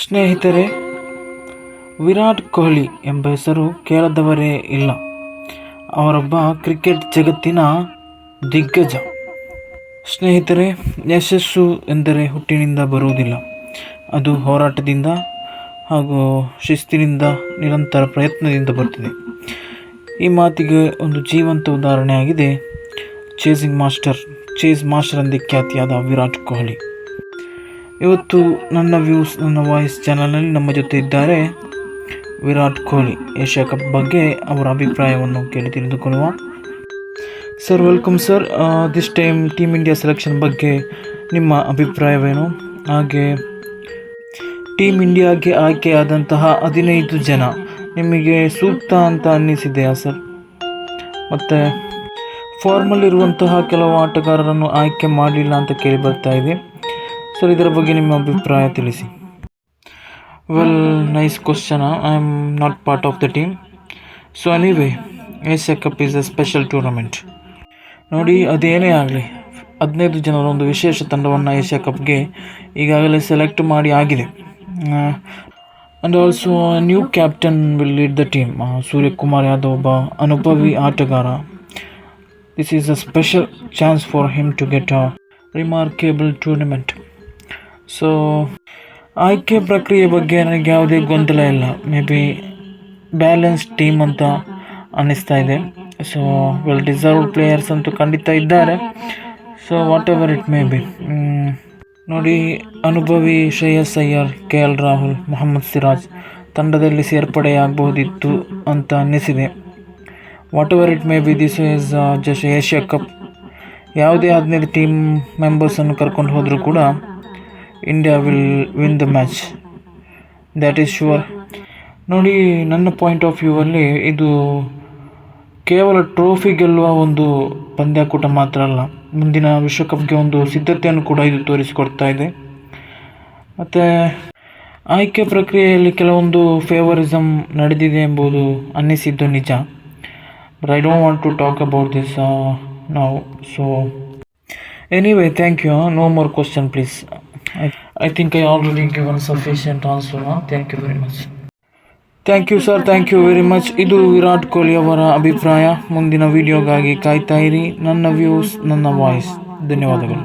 ಸ್ನೇಹಿತರೆ, ವಿರಾಟ್ ಕೊಹ್ಲಿ ಎಂಬ ಹೆಸರು ಕೇಳದವರೇ ಇಲ್ಲ. ಅವರೊಬ್ಬ ಕ್ರಿಕೆಟ್ ಜಗತ್ತಿನ ದಿಗ್ಗಜ. ಸ್ನೇಹಿತರೆ, ಯಶಸ್ಸು ಎಂದರೆ ಹುಟ್ಟಿನಿಂದ ಬರುವುದಿಲ್ಲ. ಅದು ಹೋರಾಟದಿಂದ ಹಾಗೂ ಶಿಸ್ತಿನಿಂದ, ನಿರಂತರ ಪ್ರಯತ್ನದಿಂದ ಬರುತ್ತದೆ. ಈ ಮಾತಿಗೆ ಒಂದು ಜೀವಂತ ಉದಾಹರಣೆಯಾಗಿದೆ ಚೇಸ್ ಮಾಸ್ಟರ್ ಎಂದೇ ಖ್ಯಾತಿಯಾದ ವಿರಾಟ್ ಕೊಹ್ಲಿ. ಇವತ್ತು ನನ್ನ ವ್ಯೂಸ್ ನನ್ನ ವಾಯ್ಸ್ ಚಾನಲ್ನಲ್ಲಿ ನಮ್ಮ ಜೊತೆ ಇದ್ದಾರೆ ವಿರಾಟ್ ಕೊಹ್ಲಿ. ಏಷ್ಯಾ ಕಪ್ ಬಗ್ಗೆ ಅವರ ಅಭಿಪ್ರಾಯವನ್ನು ಕೇಳಿ ತಿಳಿದುಕೊಳ್ಳುವ. Sir, welcome sir. This time team India selection ಬಗ್ಗೆ ನಿಮ್ಮ ಅಭಿಪ್ರಾಯವೇನು? ಹಾಗೆ ಟೀಮ್ ಇಂಡಿಯಾಗೆ ಆಯ್ಕೆಯಾದಂತಹ 15 ಜನ ನಿಮಗೆ ಸೂಕ್ತ ಅಂತ ಅನ್ನಿಸಿದೆಯಾ ಸರ್? ಮತ್ತು ಫಾರ್ಮಲ್ಲಿರುವಂತಹ ಕೆಲವು ಆಟಗಾರರನ್ನು ಆಯ್ಕೆ ಮಾಡಲಿಲ್ಲ ಅಂತ ಕೇಳಿ ಬರ್ತಾ ಇದೆ ಸರ್. ಇದರ ಬಗ್ಗೆ ನಿಮ್ಮ ಅಭಿಪ್ರಾಯ ತಿಳಿಸಿ. Well, nice question. I am not part of the team. So anyway, Asia cup is a special tournament. ನೋಡಿ, ಅದೇನೇ ಆಗಲಿ, 15 ಜನರ ಒಂದು ವಿಶೇಷ ತಂಡವನ್ನು ಏಷ್ಯಾ ಕಪ್ಗೆ ಈಗಾಗಲೇ ಸೆಲೆಕ್ಟ್ ಮಾಡಿ ಆಗಿದೆ. And also new captain will lead the team. Suryakumar Yadav ಒಬ್ಬ ಅನುಭವಿ ಆಟಗಾರ. This is a special chance for him to get a remarkable tournament. So ಆಯ್ಕೆ ಪ್ರಕ್ರಿಯೆ ಬಗ್ಗೆ ನನಗೆ ಯಾವುದೇ ಗೊಂದಲ ಇಲ್ಲ. ಮೇ ಬಿ ಬ್ಯಾಲೆನ್ಸ್ ಟೀಮ್ ಅಂತ ಅನ್ನಿಸ್ತಾ ಇದೆ. ಸೊ ವೆಲ್ ಡಿಸರ್ವ್ಡ್ ಪ್ಲೇಯರ್ಸ್ ಅಂತೂ ಖಂಡಿತ ಇದ್ದಾರೆ. So what ever it may B. ನೋಡಿ, ಅನುಭವಿ ಶ್ರೇಯಸ್ ಅಯ್ಯರ್, KL ರಾಹುಲ್, ಮೊಹಮ್ಮದ್ ಸಿರಾಜ್ ತಂಡದಲ್ಲಿ ಸೇರ್ಪಡೆಯಾಗಬಹುದಿತ್ತು ಅಂತ ಅನ್ನಿಸಿದೆ. Whatever it may be, this is just Asia cup. ಯಾವುದೇ 15 ಟೀಮ್ ಮೆಂಬರ್ಸನ್ನು ಕರ್ಕೊಂಡು ಹೋದರೂ ಕೂಡ India will win the match, that is sure. ನೋಡಿ, ನನ್ನ ಪಾಯಿಂಟ್ ಆಫ್ ವ್ಯೂವಲ್ಲಿ ಇದು ಕೇವಲ ಟ್ರೋಫಿ ಗೆಲ್ಲುವ ಒಂದು ಪಂದ್ಯಾಕೂಟ ಮಾತ್ರ ಅಲ್ಲ, ಮುಂದಿನ ವಿಶ್ವಕಪ್ಗೆ ಒಂದು ಸಿದ್ಧತೆಯನ್ನು ಕೂಡ ಇದು ತೋರಿಸಿಕೊಡ್ತಾ ಇದೆ. ಮತ್ತು ಆಯ್ಕೆ ಪ್ರಕ್ರಿಯೆಯಲ್ಲಿ ಕೆಲವೊಂದು ಫೇವರಿಸಮ್ ನಡೆದಿದೆ ಎಂಬುದು ಅನ್ನಿಸಿದ್ದು ನಿಜ. But I don't want to talk about this ನಾವು. So anyway, thank you. No more question please. I think I already given sufficient answer. Thank you very much. Thank you sir, thank you very much. ಇದು ವಿರಾಟ್ ಕೊಹ್ಲಿ ಅವರ ಅಭಿಪ್ರಾಯ. ಮುಂದಿನ ವಿಡಿಯೋಗಾಗಿ ಕಾಯ್ತಾ ಇರಿ. ನನ್ನ views ನನ್ನ voice. ಧನ್ಯವಾದಗಳು.